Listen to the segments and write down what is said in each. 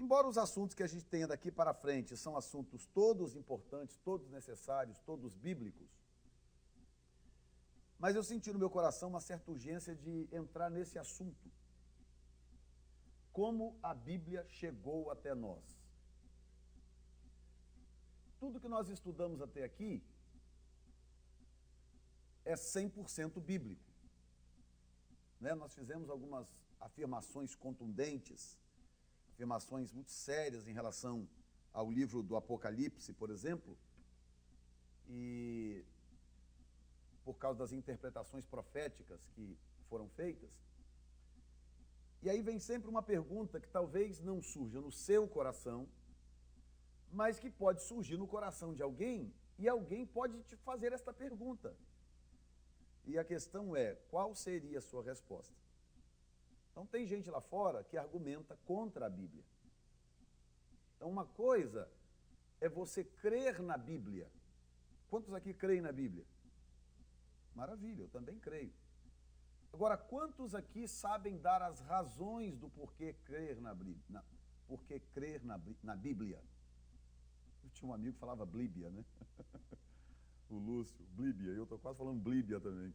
Embora os assuntos que a gente tenha daqui para frente são assuntos todos importantes, todos necessários, todos bíblicos, mas eu senti no meu coração uma certa urgência de entrar nesse assunto. Como a Bíblia chegou até nós. Tudo que nós estudamos até aqui é 100% bíblico. Né? Nós fizemos algumas afirmações contundentes, afirmações muito sérias em relação ao livro do Apocalipse, por exemplo, e por causa das interpretações proféticas que foram feitas. E aí vem sempre uma pergunta que talvez não surja no seu coração, mas que pode surgir no coração de alguém, e alguém pode te fazer esta pergunta. E a questão é, qual seria a sua resposta? Então tem gente lá fora que argumenta contra a Bíblia. Então uma coisa é você crer na Bíblia. Quantos aqui creem na Bíblia? Maravilha, eu também creio. Agora, quantos aqui sabem dar as razões do porquê crer na Bíblia? Eu tinha um amigo que falava Blíbia, né? O Lúcio, Blíbia, eu estou quase falando Blíbia também.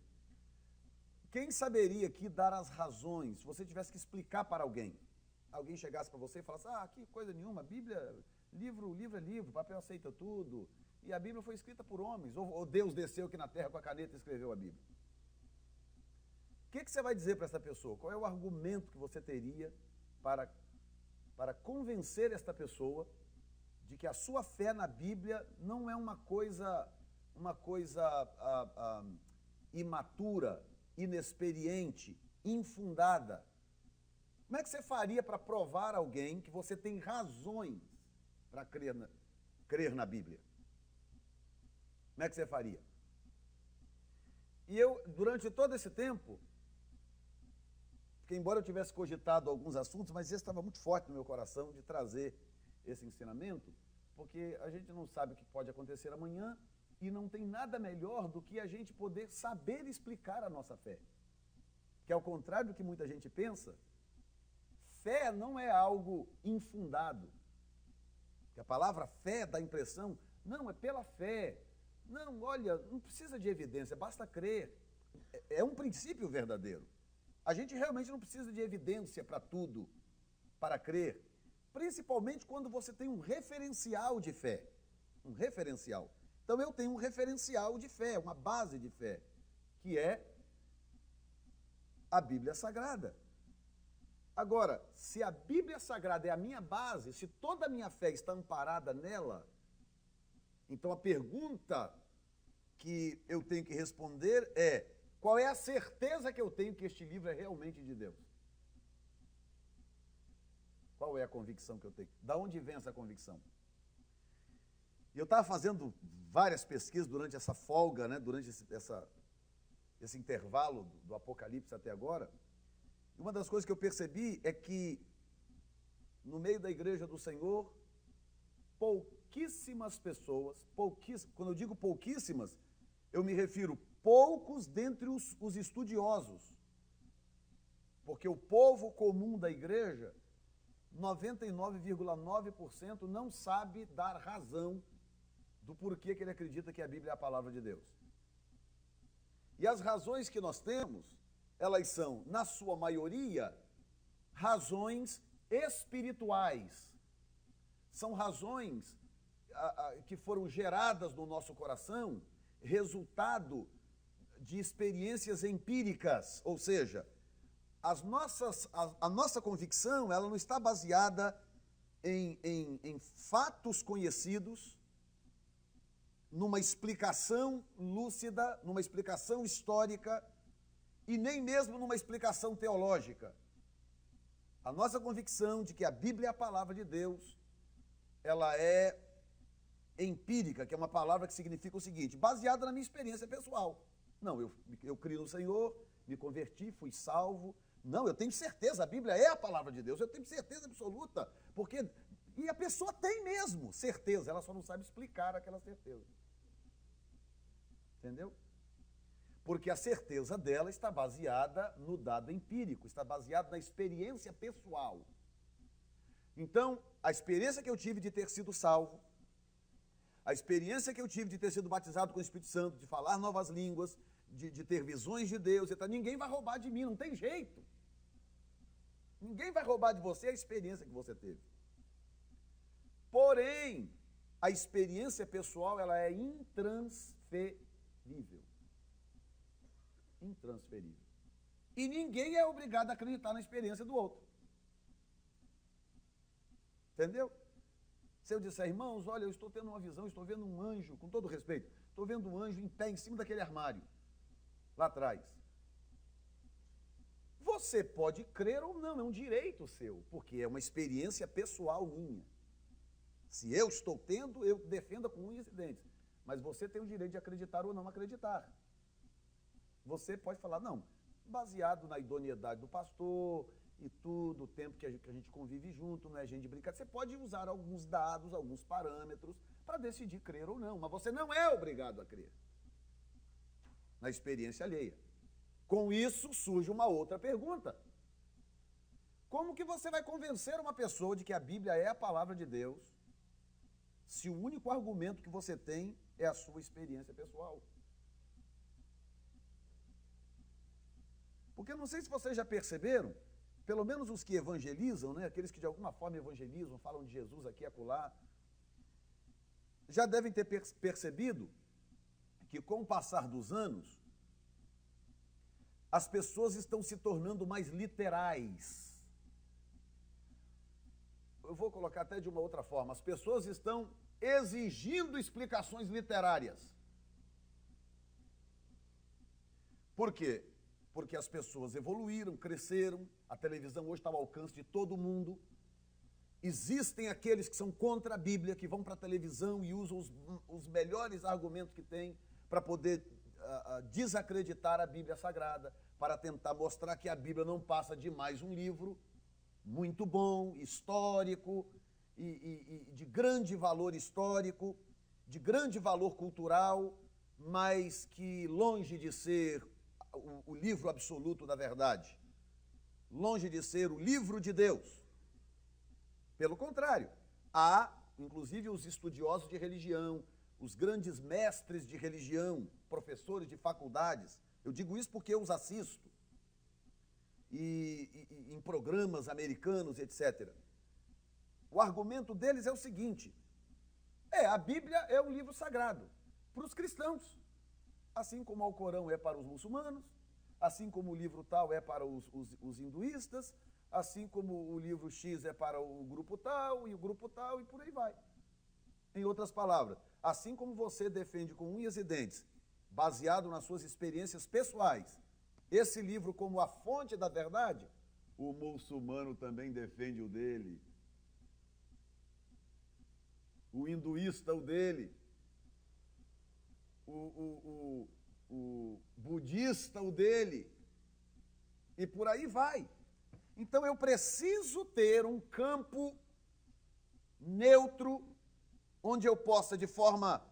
Quem saberia aqui dar as razões, se você tivesse que explicar para alguém, alguém chegasse para você e falasse, que coisa nenhuma, Bíblia, livro é livro, papel aceita tudo, e a Bíblia foi escrita por homens, ou Deus desceu aqui na terra com a caneta e escreveu a Bíblia. O que você vai dizer para essa pessoa? Qual é o argumento que você teria para convencer esta pessoa de que a sua fé na Bíblia não é uma coisa imatura, inexperiente, infundada? Como é que você faria para provar a alguém que você tem razões para crer na Bíblia? Como é que você faria? E eu, durante todo esse tempo, porque embora eu tivesse cogitado alguns assuntos, mas esse estava muito forte no meu coração de trazer esse ensinamento, porque a gente não sabe o que pode acontecer amanhã e não tem nada melhor do que a gente poder saber explicar a nossa fé. Que ao contrário do que muita gente pensa, fé não é algo infundado. Porque a palavra fé dá a impressão, não, é pela fé. Não, olha, não precisa de evidência, basta crer. É um princípio verdadeiro. A gente realmente não precisa de evidência para tudo, para crer. Principalmente quando você tem um referencial de fé. Um referencial. Então eu tenho um referencial de fé, uma base de fé, que é a Bíblia Sagrada. Agora, se a Bíblia Sagrada é a minha base, se toda a minha fé está amparada nela, então a pergunta que eu tenho que responder é: qual é a certeza que eu tenho que este livro é realmente de Deus? Qual é a convicção que eu tenho? Da onde vem essa convicção? E eu estava fazendo várias pesquisas durante essa folga, né, durante esse intervalo do Apocalipse até agora. E uma das coisas que eu percebi é que, no meio da igreja do Senhor, pouquíssimas pessoas, quando eu digo pouquíssimas, eu me refiro poucos dentre os estudiosos. Porque o povo comum da igreja, 99,9% não sabe dar razão do porquê que ele acredita que a Bíblia é a palavra de Deus. E as razões que nós temos, elas são, na sua maioria, razões espirituais. São razões que foram geradas no nosso coração, resultado de experiências empíricas, ou seja, a nossa convicção ela não está baseada em fatos conhecidos, numa explicação lúcida, numa explicação histórica e nem mesmo numa explicação teológica. A nossa convicção de que a Bíblia é a palavra de Deus, ela é empírica, que é uma palavra que significa o seguinte: baseada na minha experiência pessoal. Não, eu creio no Senhor, me converti, fui salvo. Não, eu tenho certeza, a Bíblia é a palavra de Deus, eu tenho certeza absoluta, porque... E a pessoa tem mesmo certeza, ela só não sabe explicar aquela certeza. Entendeu? Porque a certeza dela está baseada no dado empírico, está baseada na experiência pessoal. Então, a experiência que eu tive de ter sido salvo, a experiência que eu tive de ter sido batizado com o Espírito Santo, de falar novas línguas, de ter visões de Deus, etc. Ninguém vai roubar de mim, não tem jeito. Ninguém vai roubar de você a experiência que você teve. Porém, a experiência pessoal, ela é intransferível. Intransferível. E ninguém é obrigado a acreditar na experiência do outro. Entendeu? Se eu disser, irmãos, olha, eu estou tendo uma visão, estou vendo um anjo, com todo respeito, estou vendo um anjo em pé em cima daquele armário, lá atrás. Você pode crer ou não, é um direito seu, porque é uma experiência pessoal minha. Se eu estou tendo, eu defenda com unhas e dentes. Mas você tem o direito de acreditar ou não acreditar. Você pode falar, não, baseado na idoneidade do pastor e tudo, o tempo que a gente convive junto, não é gente de brincadeira. Você pode usar alguns dados, alguns parâmetros para decidir crer ou não, mas você não é obrigado a crer na experiência alheia. Com isso surge uma outra pergunta. Como que você vai convencer uma pessoa de que a Bíblia é a palavra de Deus, se o único argumento que você tem é a sua experiência pessoal? Porque eu não sei se vocês já perceberam, pelo menos os que evangelizam, né, aqueles que de alguma forma evangelizam, falam de Jesus aqui e acolá, já devem ter percebido que com o passar dos anos, as pessoas estão se tornando mais literais. Eu vou colocar até de uma outra forma, as pessoas estão exigindo explicações literárias. Por quê? Porque as pessoas evoluíram, cresceram, a televisão hoje está ao alcance de todo mundo. Existem aqueles que são contra a Bíblia, que vão para a televisão e usam os melhores argumentos que têm para poder desacreditar a Bíblia Sagrada, para tentar mostrar que a Bíblia não passa de mais um livro muito bom, histórico, e de grande valor histórico, de grande valor cultural, mas que longe de ser o livro absoluto da verdade, longe de ser o livro de Deus. Pelo contrário, há, inclusive, os estudiosos de religião, os grandes mestres de religião, professores de faculdades, eu digo isso porque eu os assisto, em programas americanos, etc. O argumento deles é o seguinte, a Bíblia é um livro sagrado para os cristãos, assim como o Alcorão é para os muçulmanos, assim como o livro tal é para os hinduístas, assim como o livro X é para o grupo tal, e o grupo tal, e por aí vai. Em outras palavras, assim como você defende com unhas e dentes, baseado nas suas experiências pessoais, esse livro como a fonte da verdade, o muçulmano também defende o dele, o hinduísta o dele, o budista o dele, e por aí vai. Então eu preciso ter um campo neutro, onde eu possa, de forma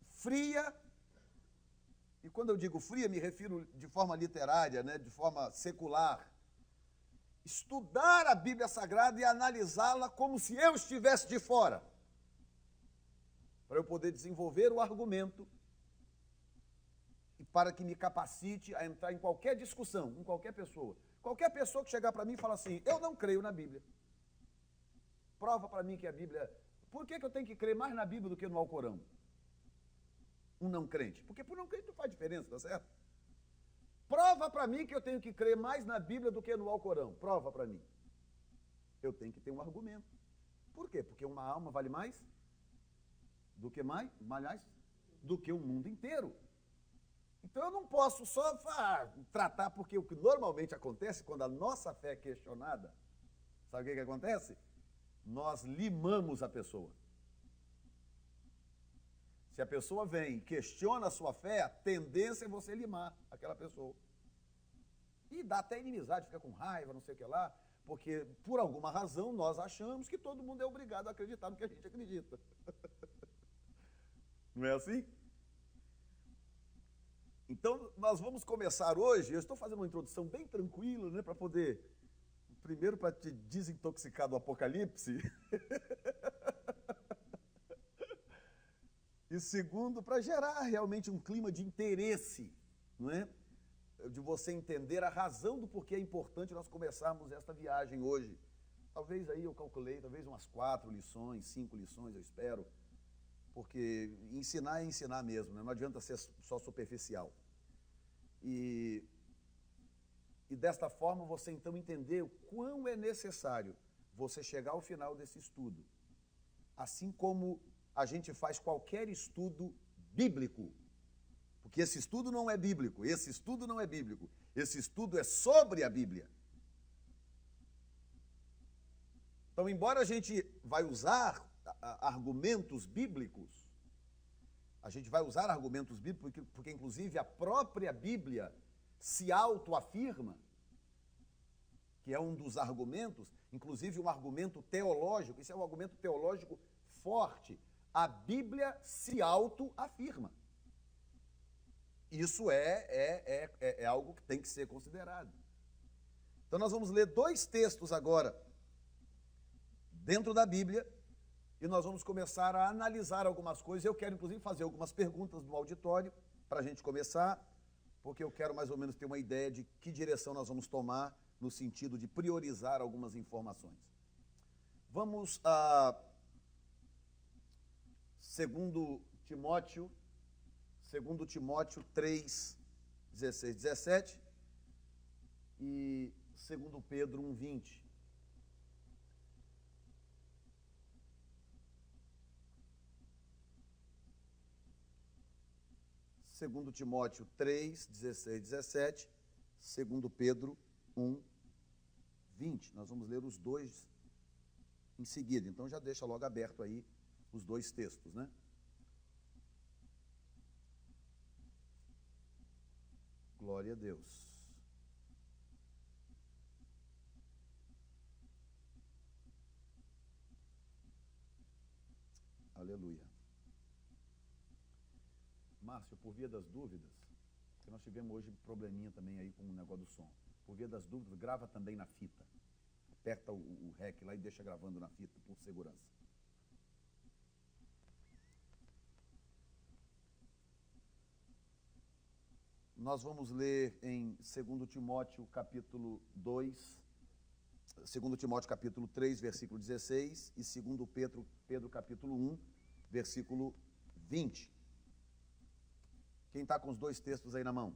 fria, e quando eu digo fria, me refiro de forma literária, né, de forma secular, estudar a Bíblia Sagrada e analisá-la como se eu estivesse de fora, para eu poder desenvolver o argumento e para que me capacite a entrar em qualquer discussão, com qualquer pessoa. Qualquer pessoa que chegar para mim e falar assim, eu não creio na Bíblia. Prova para mim que a Bíblia... Por que eu tenho que crer mais na Bíblia do que no Alcorão? Um não crente. Porque por não crente não faz diferença, tá certo? Prova para mim que eu tenho que crer mais na Bíblia do que no Alcorão. Prova para mim. Eu tenho que ter um argumento. Por quê? Porque uma alma vale mais do que do que o mundo inteiro. Então eu não posso só tratar, porque o que normalmente acontece quando a nossa fé é questionada, sabe o que acontece? Nós limamos a pessoa. Se a pessoa vem e questiona a sua fé, a tendência é você limar aquela pessoa. E dá até inimizade, fica com raiva, não sei o que lá, porque por alguma razão nós achamos que todo mundo é obrigado a acreditar no que a gente acredita. Não é assim? Então, nós vamos começar hoje, eu estou fazendo uma introdução bem tranquila, né, para poder Primeiro, para te desintoxicar do Apocalipse. E segundo, para gerar realmente um clima de interesse, não é? De você entender a razão do porquê é importante nós começarmos esta viagem hoje. Talvez aí eu calculei, talvez umas 4 lições, 5 lições, eu espero, porque ensinar é ensinar mesmo, né? Não adianta ser só superficial. E desta forma você então entender o quão é necessário você chegar ao final desse estudo. Assim como a gente faz qualquer estudo bíblico. Porque esse estudo não é bíblico, esse estudo não é bíblico. Esse estudo é sobre a Bíblia. Então, embora a gente vai usar argumentos bíblicos, porque inclusive a própria Bíblia se autoafirma, que é um dos argumentos, inclusive um argumento teológico, isso é um argumento teológico forte. A Bíblia se autoafirma. Isso é algo que tem que ser considerado. Então nós vamos ler 2 textos agora, dentro da Bíblia, e nós vamos começar a analisar algumas coisas. Eu quero, inclusive, fazer algumas perguntas no auditório, para a gente começar, porque eu quero mais ou menos ter uma ideia de que direção nós vamos tomar, no sentido de priorizar algumas informações. Vamos a 2 Timóteo 3, 16, 17 e 2 Pedro 1, 20. Segundo Timóteo 3, 16, 17, 2 Pedro 1, 20. Nós vamos ler os dois em seguida, então já deixa logo aberto aí os 2 textos, né? Glória a Deus. Aleluia. Márcio, por via das dúvidas, que nós tivemos hoje probleminha também aí com o negócio do som. Por via das dúvidas, grava também na fita. Aperta o REC lá e deixa gravando na fita, por segurança. Nós vamos ler em 2 Timóteo capítulo 2, 2 Timóteo capítulo 3, versículo 16, e 2 Pedro capítulo 1, versículo 20. Quem está com os 2 textos aí na mão?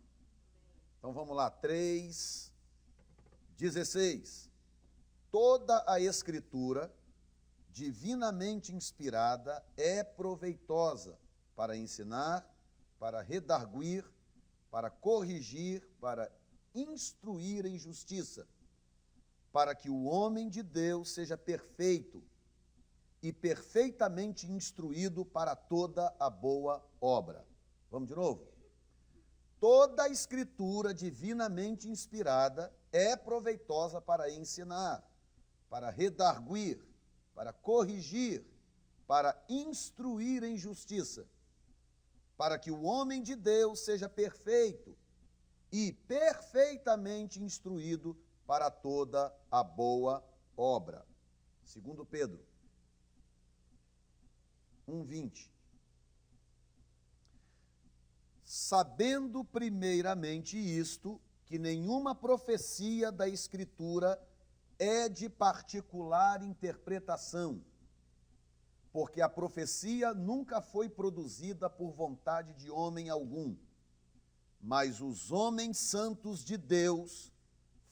Então vamos lá, 3, 16. Toda a Escritura, divinamente inspirada, é proveitosa para ensinar, para redarguir, para corrigir, para instruir em justiça, para que o homem de Deus seja perfeito e perfeitamente instruído para toda a boa obra. Vamos de novo? Toda a Escritura divinamente inspirada é proveitosa para ensinar, para redarguir, para corrigir, para instruir em justiça, para que o homem de Deus seja perfeito e perfeitamente instruído para toda a boa obra. 2 Pedro 1:20. Sabendo primeiramente isto, que nenhuma profecia da Escritura é de particular interpretação, porque a profecia nunca foi produzida por vontade de homem algum, mas os homens santos de Deus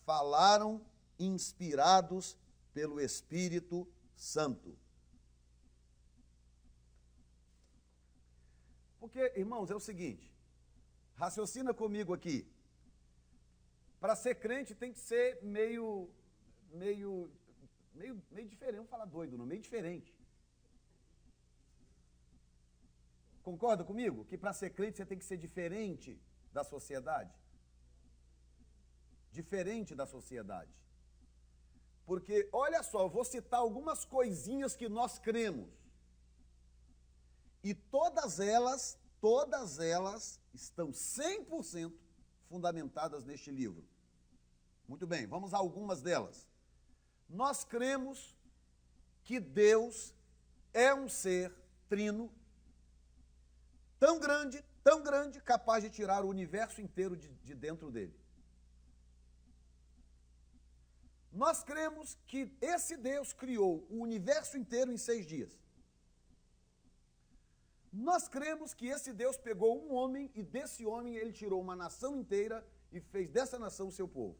falaram inspirados pelo Espírito Santo. Porque, irmãos, é o seguinte, raciocina comigo aqui. Para ser crente tem que ser meio diferente, vamos falar doido, não, meio diferente. Concorda comigo? Que para ser crente você tem que ser diferente da sociedade? Diferente da sociedade. Porque, olha só, eu vou citar algumas coisinhas que nós cremos. E todas elas estão 100% fundamentadas neste livro. Muito bem, vamos a algumas delas. Nós cremos que Deus é um ser trino, tão grande, capaz de tirar o universo inteiro de dentro dele. Nós cremos que esse Deus criou o universo inteiro em 6 dias. Nós cremos que esse Deus pegou um homem e desse homem ele tirou uma nação inteira e fez dessa nação o seu povo.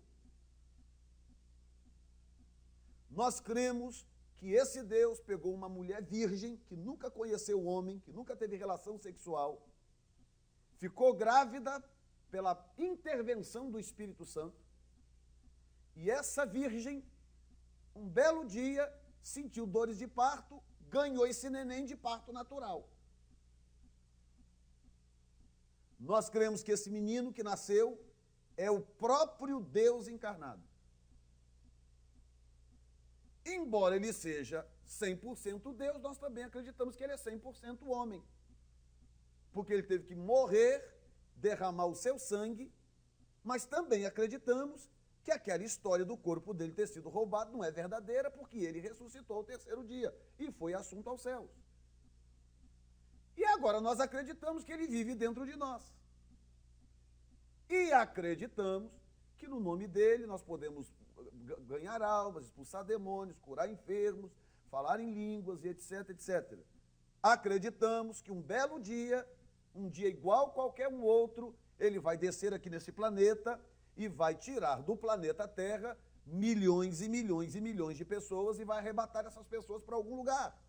Nós cremos que esse Deus pegou uma mulher virgem, que nunca conheceu o homem, que nunca teve relação sexual, ficou grávida pela intervenção do Espírito Santo, e essa virgem, um belo dia, sentiu dores de parto, ganhou esse neném de parto natural. Nós cremos que esse menino que nasceu é o próprio Deus encarnado. Embora ele seja 100% Deus, nós também acreditamos que ele é 100% homem. Porque ele teve que morrer, derramar o seu sangue, mas também acreditamos que aquela história do corpo dele ter sido roubado não é verdadeira, porque ele ressuscitou ao 3º dia e foi assunto aos céus. E agora nós acreditamos que ele vive dentro de nós. E acreditamos que no nome dele nós podemos ganhar almas, expulsar demônios, curar enfermos, falar em línguas e etc, etc. Acreditamos que um belo dia, um dia igual qualquer um outro, ele vai descer aqui nesse planeta e vai tirar do planeta Terra milhões e milhões e milhões de pessoas e vai arrebatar essas pessoas para algum lugar.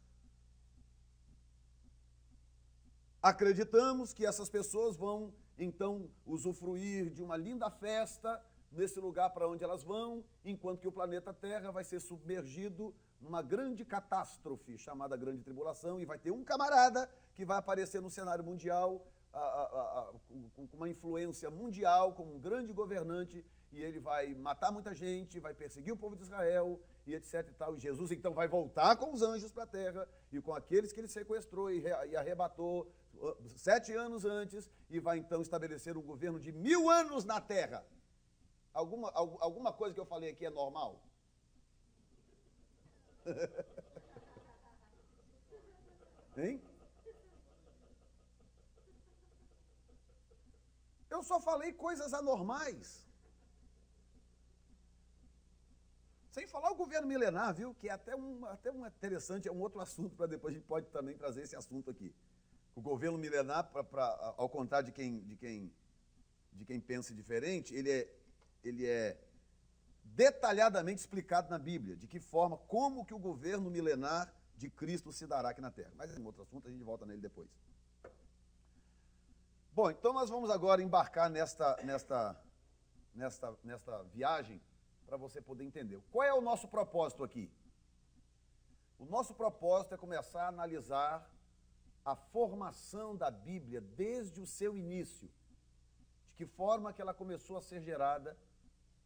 Acreditamos que essas pessoas vão, então, usufruir de uma linda festa nesse lugar para onde elas vão, enquanto que o planeta Terra vai ser submergido numa grande catástrofe chamada Grande Tribulação, e vai ter um camarada que vai aparecer no cenário mundial com uma influência mundial, como um grande governante, e ele vai matar muita gente, vai perseguir o povo de Israel, e etc e tal. E Jesus, então, vai voltar com os anjos para a terra, e com aqueles que ele sequestrou e arrebatou 7 anos antes, e vai, então, estabelecer um governo de 1000 anos na terra. Alguma coisa que eu falei aqui é normal? Hein? Eu só falei coisas anormais. Sem falar o governo milenar, viu? Que é até um interessante, é um outro assunto, para depois a gente pode também trazer esse assunto aqui. O governo milenar, ao contrário de quem pensa diferente, ele é detalhadamente explicado na Bíblia, de que forma, como que o governo milenar de Cristo se dará aqui na Terra. Mas é um outro assunto, a gente volta nele depois. Bom, então nós vamos agora embarcar nesta viagem para você poder entender. Qual é o nosso propósito aqui? O nosso propósito é começar a analisar a formação da Bíblia desde o seu início. De que forma que ela começou a ser gerada,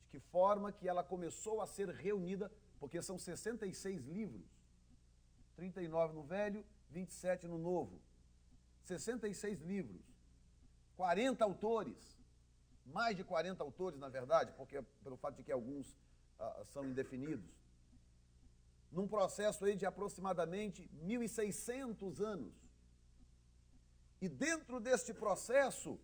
de que forma que ela começou a ser reunida, porque são 66 livros, 39 no Velho, 27 no Novo, 66 livros, 40 autores, mais de 40 autores, na verdade, porque pelo fato de que alguns são indefinidos, num processo aí de aproximadamente 1.600 anos. E dentro deste processo,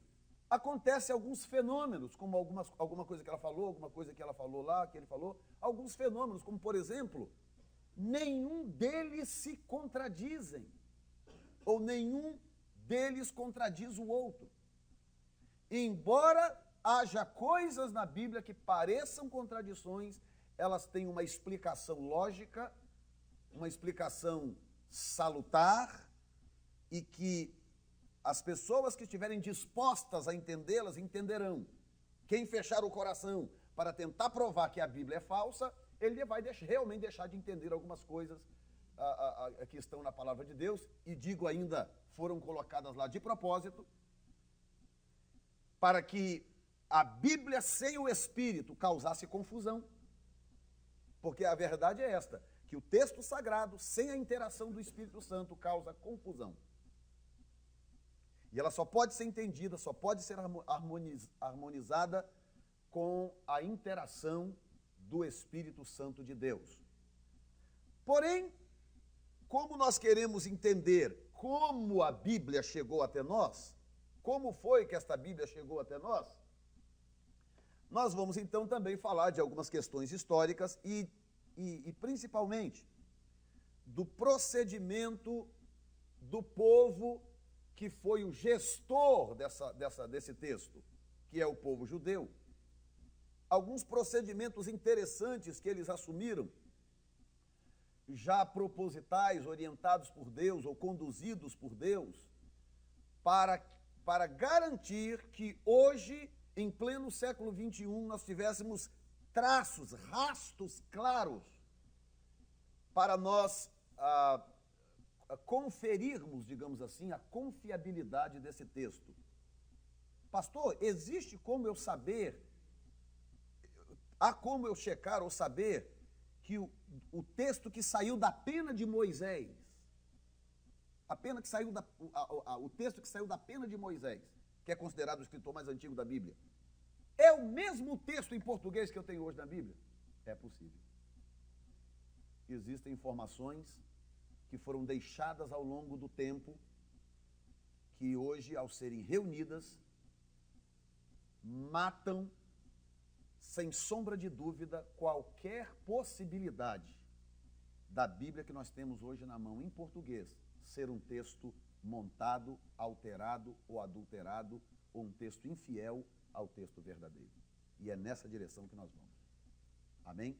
acontecem alguns fenômenos, como alguma coisa que ela falou, alguma coisa que ela falou lá, que ele falou, alguns fenômenos, como, por exemplo, nenhum deles se contradizem, ou nenhum deles contradiz o outro. Embora haja coisas na Bíblia que pareçam contradições, elas têm uma explicação lógica, uma explicação salutar, e que as pessoas que estiverem dispostas a entendê-las, entenderão. Quem fechar o coração para tentar provar que a Bíblia é falsa, ele vai realmente deixar de entender algumas coisas que estão na palavra de Deus, e digo ainda, foram colocadas lá de propósito, para que a Bíblia sem o Espírito causasse confusão. Porque a verdade é esta, que o texto sagrado, sem a interação do Espírito Santo, causa confusão. E ela só pode ser entendida, só pode ser harmonizada com a interação do Espírito Santo de Deus. Porém, como nós queremos entender como a Bíblia chegou até nós, como foi que esta Bíblia chegou até nós, nós vamos então também falar de algumas questões históricas e principalmente do procedimento do povo que foi o gestor desse texto, que é o povo judeu. Alguns procedimentos interessantes que eles assumiram, já propositais, orientados por Deus ou conduzidos por Deus, para garantir que hoje, em pleno século XXI, nós tivéssemos traços, rastros claros para nós conferirmos, digamos assim, a confiabilidade desse texto. Pastor, existe como eu saber, há como eu checar ou saber que o texto que saiu da pena de Moisés, o texto que saiu da pena de Moisés, que é considerado o escritor mais antigo da Bíblia, é o mesmo texto em português que eu tenho hoje na Bíblia? É possível. Existem informações que foram deixadas ao longo do tempo, que hoje, ao serem reunidas, matam, sem sombra de dúvida, qualquer possibilidade da Bíblia que nós temos hoje na mão em português ser um texto montado, alterado ou adulterado, ou um texto infiel ao texto verdadeiro. E é nessa direção que nós vamos. Amém?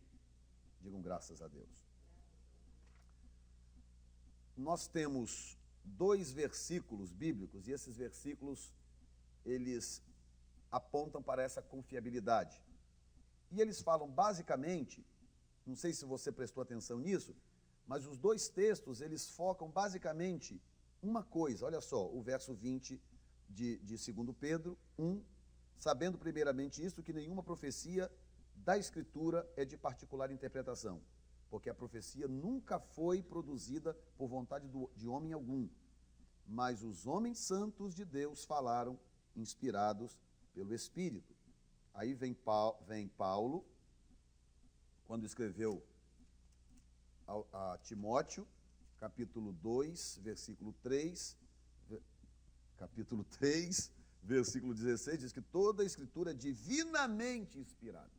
Digam graças a Deus. Nós temos 2 versículos bíblicos, e esses versículos, eles apontam para essa confiabilidade. E eles falam basicamente, não sei se você prestou atenção nisso, mas os 2 textos, eles focam basicamente uma coisa. Olha só, o verso 20 de 2 Pedro 1, sabendo primeiramente isto, que nenhuma profecia da Escritura é de particular interpretação, porque a profecia nunca foi produzida por vontade de homem algum, mas os homens santos de Deus falaram, inspirados pelo Espírito. Aí vem Paulo, quando escreveu a Timóteo, capítulo 2, versículo 3, capítulo 3, versículo 16, diz que toda a Escritura é divinamente inspirada,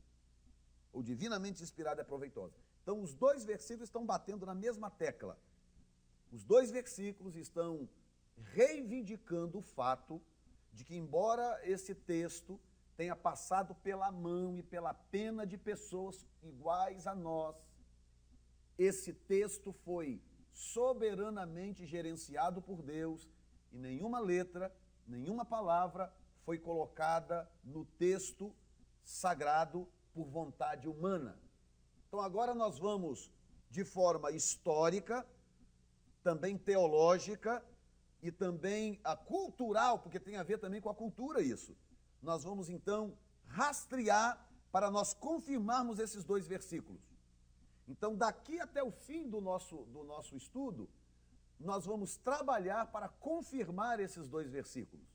ou divinamente inspirada é proveitosa. Então, os 2 versículos estão batendo na mesma tecla. Os 2 versículos estão reivindicando o fato de que, embora esse texto tenha passado pela mão e pela pena de pessoas iguais a nós, esse texto foi soberanamente gerenciado por Deus e nenhuma letra, nenhuma palavra foi colocada no texto sagrado por vontade humana. Então agora nós vamos, de forma histórica, também teológica e também cultural, porque tem a ver também com a cultura isso. Nós vamos então rastrear para nós confirmarmos esses 2 versículos. Então daqui até o fim do nosso estudo, nós vamos trabalhar para confirmar esses 2 versículos.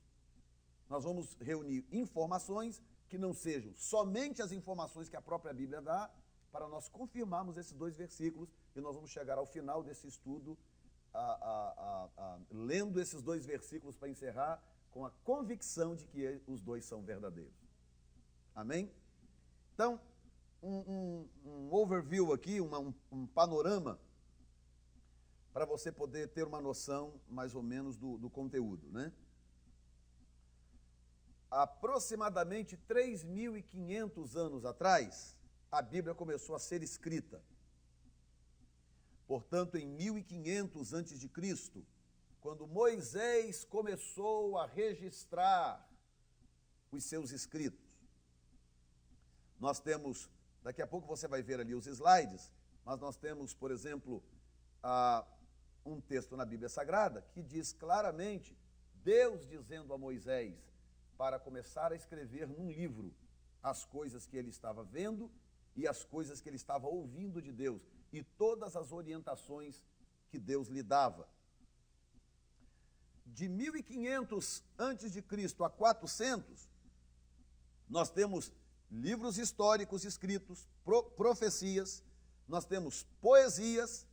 Nós vamos reunir informações que não sejam somente as informações que a própria Bíblia dá, para nós confirmarmos esses 2 versículos, e nós vamos chegar ao final desse estudo, lendo esses 2 versículos para encerrar, com a convicção de que os 2 são verdadeiros. Amém? Então, um overview aqui, um panorama, para você poder ter uma noção, mais ou menos, do conteúdo, né? Aproximadamente 3.500 anos atrás, a Bíblia começou a ser escrita. Portanto, em 1500 a.C., quando Moisés começou a registrar os seus escritos. Nós temos, daqui a pouco você vai ver ali os slides, mas nós temos, por exemplo, um texto na Bíblia Sagrada que diz claramente, Deus dizendo a Moisés para começar a escrever num livro as coisas que ele estava vendo e as coisas que ele estava ouvindo de Deus e todas as orientações que Deus lhe dava. De 1500 a.C. a 400, nós temos livros históricos escritos, profecias, nós temos poesias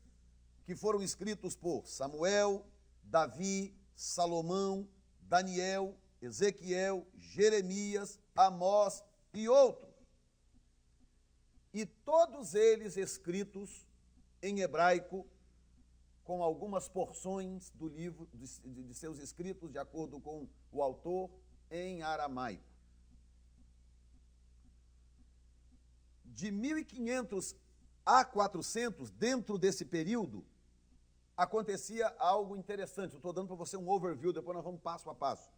que foram escritos por Samuel, Davi, Salomão, Daniel, Ezequiel, Jeremias, Amós e outros. E todos eles escritos em hebraico, com algumas porções do livro, de seus escritos, de acordo com o autor, em aramaico. De 1500 a 400, dentro desse período, acontecia algo interessante. Eu estou dando para você um overview, depois nós vamos passo a passo.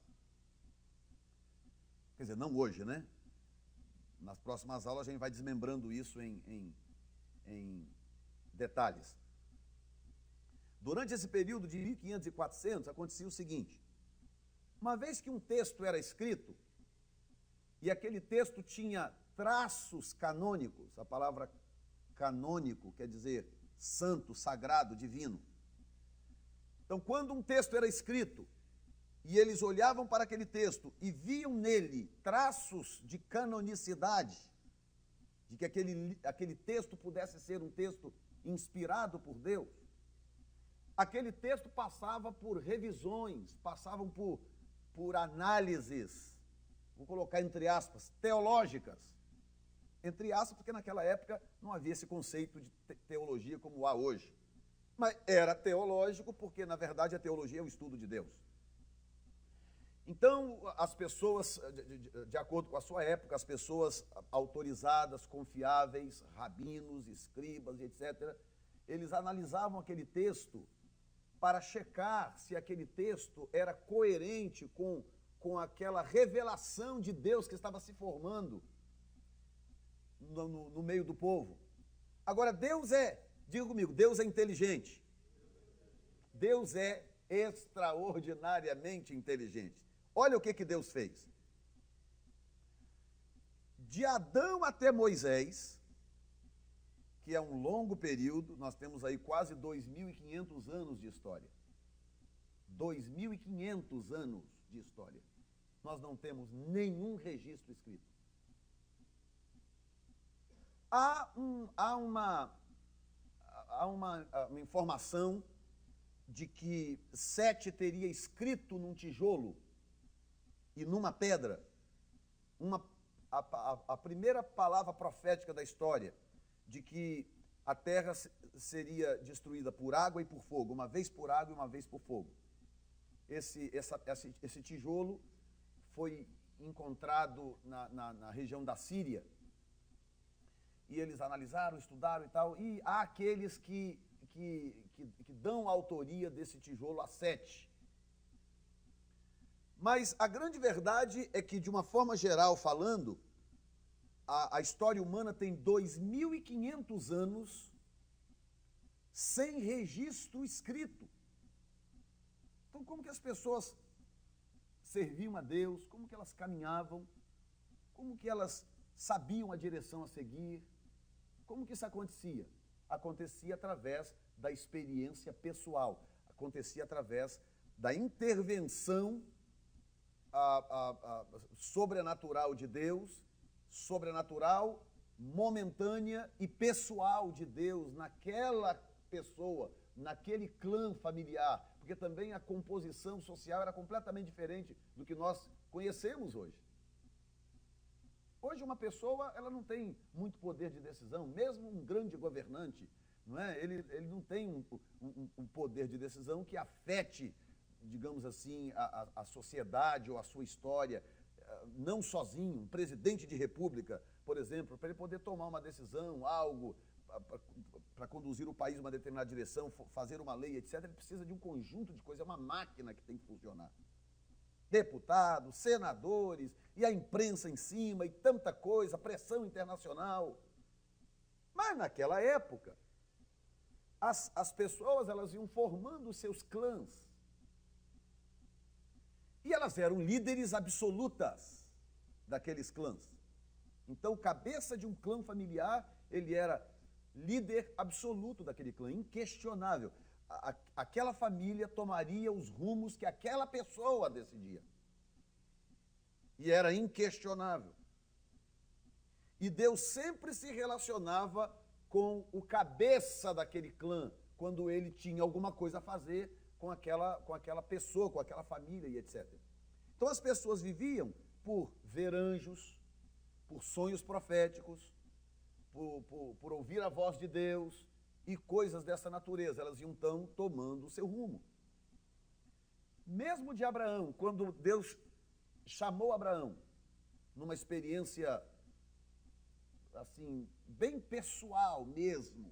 Quer dizer, não hoje, né? Nas próximas aulas a gente vai desmembrando isso em detalhes. Durante esse período de 1500 e 400, acontecia o seguinte. Uma vez que um texto era escrito, e aquele texto tinha traços canônicos, a palavra canônico quer dizer santo, sagrado, divino. Então, quando um texto era escrito, e eles olhavam para aquele texto e viam nele traços de canonicidade, de que aquele texto pudesse ser um texto inspirado por Deus, aquele texto passava por revisões, passavam por análises, vou colocar entre aspas, teológicas. Entre aspas, porque naquela época não havia esse conceito de teologia como há hoje. Mas era teológico porque, na verdade, a teologia é o estudo de Deus. Então, as pessoas, de acordo com a sua época, as pessoas autorizadas, confiáveis, rabinos, escribas, etc., eles analisavam aquele texto para checar se aquele texto era coerente com aquela revelação de Deus que estava se formando no meio do povo. Agora, diga comigo, Deus é inteligente. Deus é extraordinariamente inteligente. Olha o que Deus fez. De Adão até Moisés, que é um longo período, nós temos aí quase 2.500 anos de história. 2.500 anos de história. Nós não temos nenhum registro escrito. Há uma informação de que Sete teria escrito num tijolo e numa pedra a primeira palavra profética da história, de que a terra seria destruída por água e por fogo, uma vez por água e uma vez por fogo. Esse tijolo foi encontrado na região da Síria, e eles analisaram, estudaram e tal, e há aqueles que dão a autoria desse tijolo a Sete. Mas a grande verdade é que, de uma forma geral falando, a história humana tem 2.500 anos sem registro escrito. Então, como que as pessoas serviam a Deus, como que elas caminhavam, como que elas sabiam a direção a seguir, como que isso acontecia? Acontecia através da experiência pessoal, acontecia através da intervenção sobrenatural de Deus, sobrenatural, momentânea e pessoal de Deus naquela pessoa, naquele clã familiar, porque também a composição social era completamente diferente do que nós conhecemos hoje. Hoje uma pessoa, ela não tem muito poder de decisão, mesmo um grande governante, não é? Ele não tem um poder de decisão que afete, digamos assim, a sociedade ou a sua história, não sozinho. Um presidente de república, por exemplo, para ele poder tomar uma decisão, algo, para conduzir o país em uma determinada direção, fazer uma lei, etc., ele precisa de um conjunto de coisas, é uma máquina que tem que funcionar. Deputados, senadores, e a imprensa em cima, e tanta coisa, pressão internacional. Mas naquela época, as pessoas, elas iam formando os seus clãs. E elas eram líderes absolutas daqueles clãs. Então, cabeça de um clã familiar, ele era líder absoluto daquele clã, inquestionável. Aquela família tomaria os rumos que aquela pessoa decidia. E era inquestionável. E Deus sempre se relacionava com o cabeça daquele clã, quando ele tinha alguma coisa a fazer com aquela pessoa, com aquela família e etc. Então as pessoas viviam por ver anjos, por sonhos proféticos, por ouvir a voz de Deus e coisas dessa natureza. Elas iam então tomando o seu rumo. Mesmo de Abraão, quando Deus chamou Abraão numa experiência assim, bem pessoal mesmo,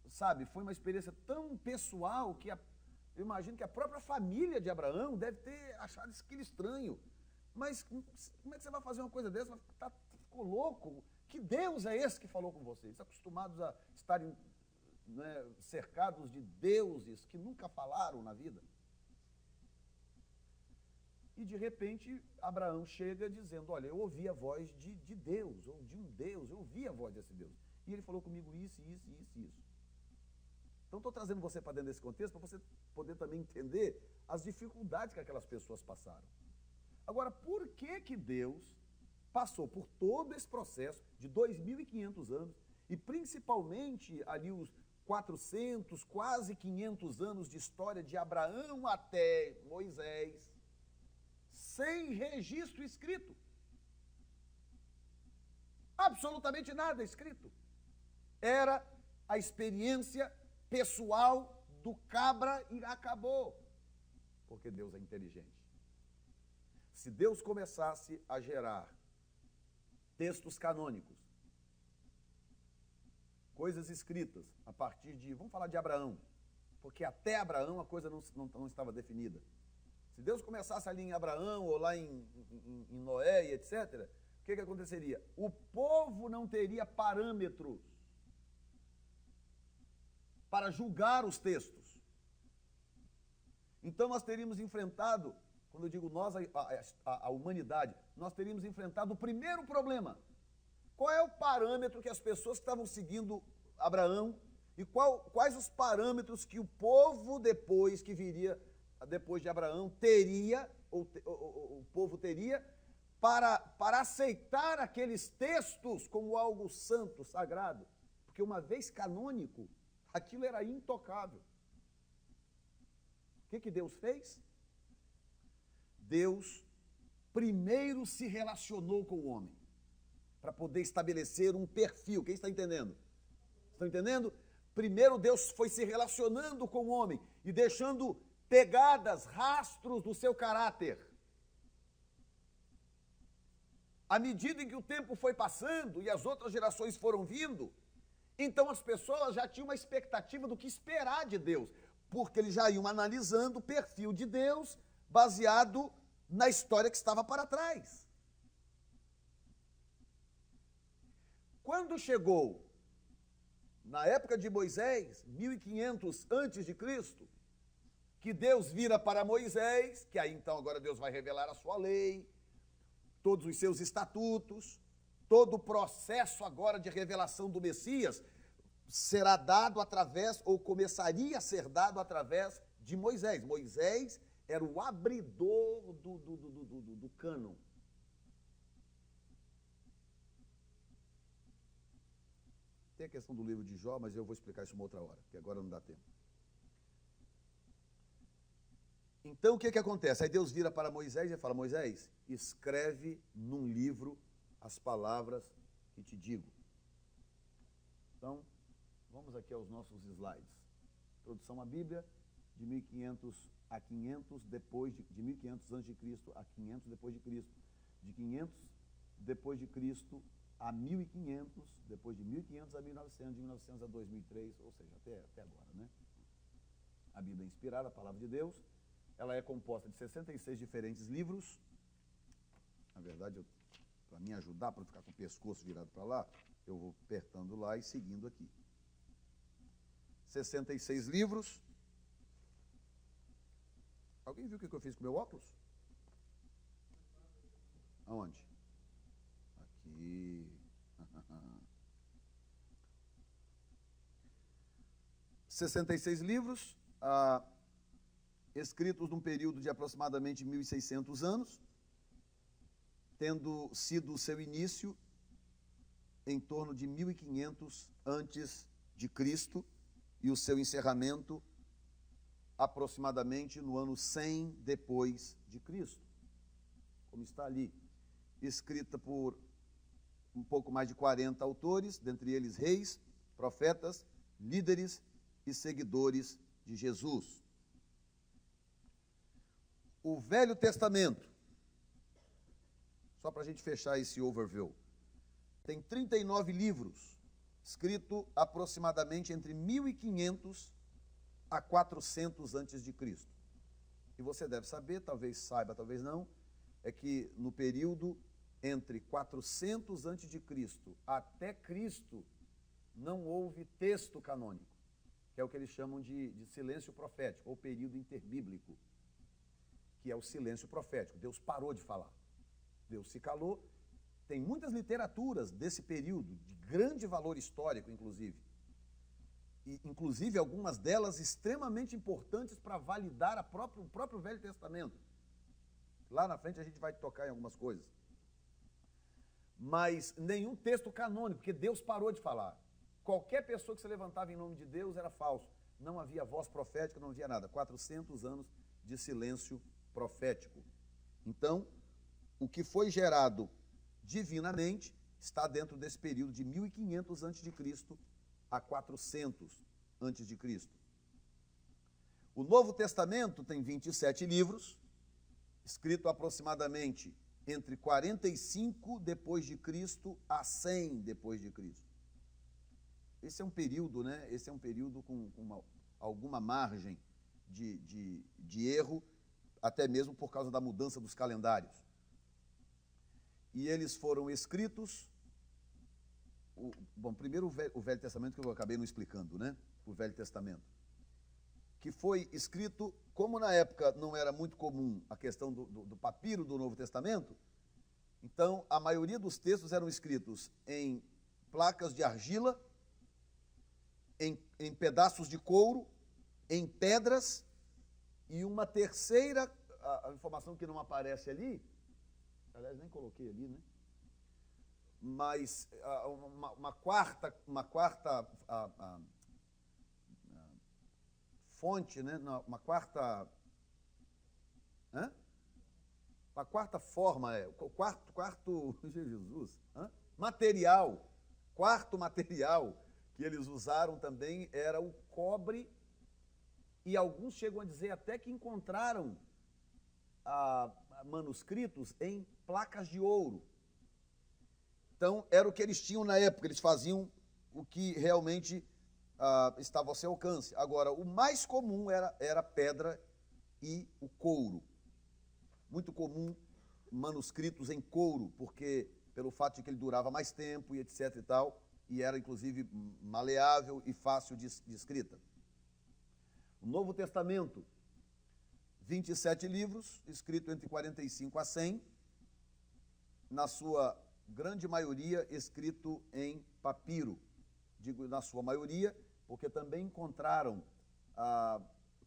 sabe? Foi uma experiência tão pessoal que eu imagino que a própria família de Abraão deve ter achado aquilo estranho. Mas como é que você vai fazer uma coisa dessa? Ficou louco? Que Deus é esse que falou com vocês? Acostumados a estarem, né, cercados de deuses que nunca falaram na vida. E de repente Abraão chega dizendo, olha, eu ouvi a voz de Deus, ou de um Deus, eu ouvi a voz desse Deus. E ele falou comigo isso. Então estou trazendo você para dentro desse contexto para você poder também entender as dificuldades que aquelas pessoas passaram. Agora, por que Deus passou por todo esse processo de 2.500 anos, e principalmente ali os 400, quase 500 anos de história de Abraão até Moisés, sem registro escrito? Absolutamente nada escrito. Era a experiência pessoal do cabra e acabou. Porque Deus é inteligente. Se Deus começasse a gerar textos canônicos, coisas escritas a partir de, vamos falar de Abraão, porque até Abraão a coisa não estava definida. Se Deus começasse ali em Abraão ou lá em Noé e etc., o que aconteceria? O povo não teria parâmetros para julgar os textos. Então nós teríamos enfrentado, quando eu digo nós, a humanidade, nós teríamos enfrentado o primeiro problema. Qual é o parâmetro que as pessoas que estavam seguindo Abraão e quais os parâmetros que o povo depois, que viria depois de Abraão, teria, ou o povo teria, para aceitar aqueles textos como algo santo, sagrado? Porque uma vez canônico, aquilo era intocável. O que Deus fez? Deus primeiro se relacionou com o homem, para poder estabelecer um perfil. Quem está entendendo? Estão entendendo? Primeiro Deus foi se relacionando com o homem e deixando pegadas, rastros do seu caráter. À medida em que o tempo foi passando e as outras gerações foram vindo, então as pessoas já tinham uma expectativa do que esperar de Deus, porque eles já iam analisando o perfil de Deus baseado na história que estava para trás. Quando chegou na época de Moisés, 1500 antes de Cristo, que Deus vira para Moisés, que aí então agora Deus vai revelar a sua lei, todos os seus estatutos, todo o processo agora de revelação do Messias será dado através, ou começaria a ser dado através de Moisés. Moisés era o abridor do cânon. Tem a questão do livro de Jó, mas eu vou explicar isso uma outra hora, porque agora não dá tempo. Então, o que acontece? Aí Deus vira para Moisés e fala, Moisés, escreve num livro as palavras que te digo. Então, vamos aqui aos nossos slides. Introdução à Bíblia, de 1500 a 500 depois de 1500 antes de Cristo a 500 depois de Cristo. De 500 depois de Cristo a 1500, depois de 1500 a 1900, de 1900 a 2003, ou seja, até agora, né? A Bíblia é inspirada, a palavra de Deus. Ela é composta de 66 diferentes livros. Na verdade, para me ajudar, para não ficar com o pescoço virado para lá, eu vou apertando lá e seguindo aqui. 66 livros. Alguém viu o que eu fiz com o meu óculos? Aonde? Aqui. 66 livros, escritos num período de aproximadamente 1.600 anos, tendo sido o seu início em torno de 1500 antes de Cristo, e o seu encerramento aproximadamente no ano 100 depois de Cristo, como está ali, escrita por um pouco mais de 40 autores, dentre eles reis, profetas, líderes e seguidores de Jesus. O Velho Testamento, só para a gente fechar esse overview, tem 39 livros, escrito aproximadamente entre 1500 a 400 antes de Cristo. E você deve saber, talvez saiba, talvez não, é que no período entre 400 antes de Cristo até Cristo não houve texto canônico, que é o que eles chamam de silêncio profético, ou período interbíblico, que é o silêncio profético. Deus parou de falar. Deus se calou. Tem muitas literaturas desse período, de grande valor histórico, inclusive. E, inclusive, algumas delas extremamente importantes para validar o próprio Velho Testamento. Lá na frente a gente vai tocar em algumas coisas. Mas nenhum texto canônico, porque Deus parou de falar. Qualquer pessoa que se levantava em nome de Deus era falso. Não havia voz profética, não havia nada. 400 anos de silêncio profético. Então, o que foi gerado divinamente está dentro desse período de 1500 a.C. a 400 a.C. O Novo Testamento tem 27 livros, escrito aproximadamente entre 45 depois de Cristo a 100 depois de Cristo. Esse é um período, né? Esse é um período com alguma margem de erro, até mesmo por causa da mudança dos calendários. E eles foram escritos, primeiro o Velho Testamento, que eu acabei não explicando, né? O Velho Testamento, que foi escrito, como na época não era muito comum a questão do papiro do Novo Testamento, então a maioria dos textos eram escritos em placas de argila, em pedaços de couro, em pedras, e uma terceira, a informação que não aparece ali, aliás, nem coloquei ali, né? Mas uma quarta fonte, né? Uma quarta forma, quarto Jesus, quarto material que eles usaram também era o cobre, e alguns chegam a dizer até que encontraram manuscritos em placas de ouro. Então, era o que eles tinham na época, eles faziam o que realmente estava ao seu alcance. Agora, o mais comum era a pedra e o couro. Muito comum manuscritos em couro, porque pelo fato de que ele durava mais tempo e etc e tal, e era inclusive maleável e fácil de escrita. O Novo Testamento, 27 livros, escrito entre 45 a 100, na sua grande maioria escrito em papiro. Digo na sua maioria, porque também encontraram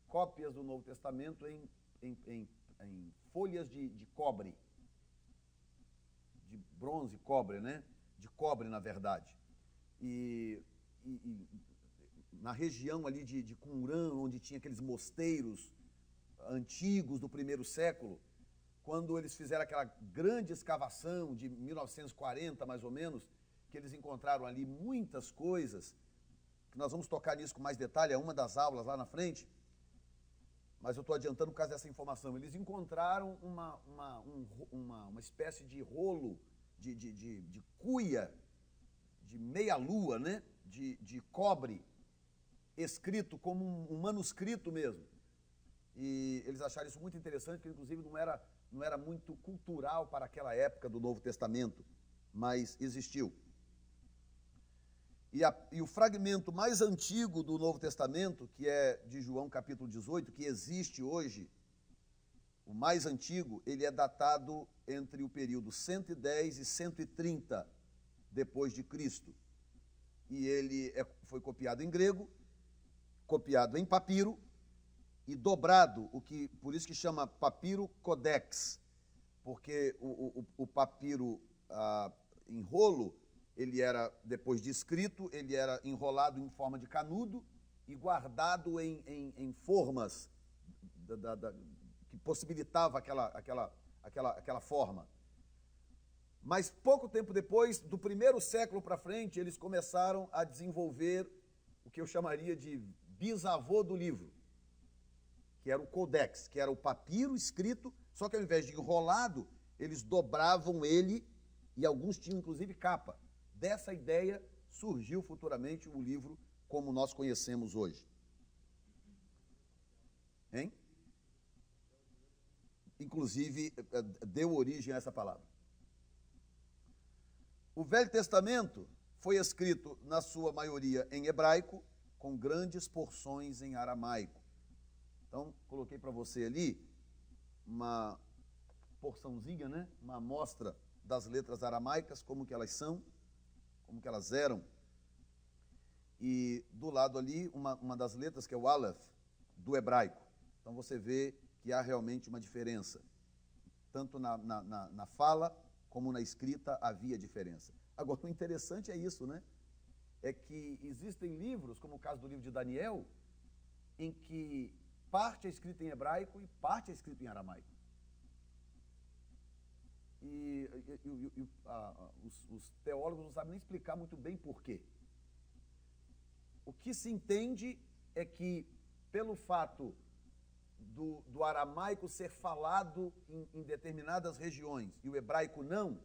cópias do Novo Testamento em folhas de cobre, de bronze, cobre, né? De cobre, na verdade. E na região ali de Qumran, onde tinha aqueles mosteiros antigos do primeiro século, quando eles fizeram aquela grande escavação de 1940, mais ou menos, que eles encontraram ali muitas coisas, que nós vamos tocar nisso com mais detalhe, é uma das aulas lá na frente, mas eu estou adiantando por causa dessa informação. Eles encontraram uma espécie de rolo, de cuia, de meia-lua, né? de cobre, escrito como um manuscrito mesmo. E eles acharam isso muito interessante, porque inclusive não era muito cultural para aquela época do Novo Testamento, mas existiu. E o fragmento mais antigo do Novo Testamento, que é de João capítulo 18, que existe hoje, o mais antigo, ele é datado entre o período 110 e 130 depois de Cristo. E ele foi copiado em grego, copiado em papiro e dobrado, por isso que chama papiro codex, porque o papiro em rolo, ele era, depois de escrito, ele era enrolado em forma de canudo, e guardado em formas que possibilitava aquela forma. Mas pouco tempo depois, do primeiro século para frente, eles começaram a desenvolver o que eu chamaria de bisavô do livro, que era o codex, que era o papiro escrito, só que ao invés de enrolado, eles dobravam ele e alguns tinham inclusive capa. Dessa ideia surgiu futuramente o livro como nós conhecemos hoje. Hein? Inclusive, deu origem a essa palavra. O Velho Testamento foi escrito, na sua maioria, em hebraico, com grandes porções em aramaico. Então, coloquei para você ali uma porçãozinha, né? Uma amostra das letras aramaicas, como que elas são, como que elas eram. E do lado ali, uma das letras, que é o Aleph, do hebraico. Então, você vê que há realmente uma diferença. Tanto na fala, como na escrita, havia diferença. Agora, o interessante é isso, né? É que existem livros, como o caso do livro de Daniel, em que parte é escrita em hebraico e parte é escrita em aramaico. E os teólogos não sabem nem explicar muito bem por quê. O que se entende é que, pelo fato do aramaico ser falado em determinadas regiões e o hebraico não,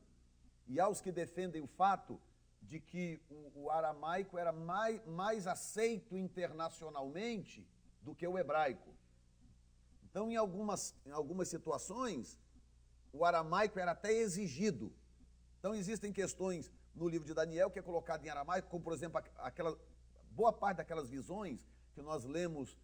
e aos que defendem o fato de que o aramaico era mais aceito internacionalmente do que o hebraico. Então, em algumas situações, o aramaico era até exigido. Então, existem questões no livro de Daniel que é colocado em aramaico, como, por exemplo, boa parte daquelas visões que nós lemos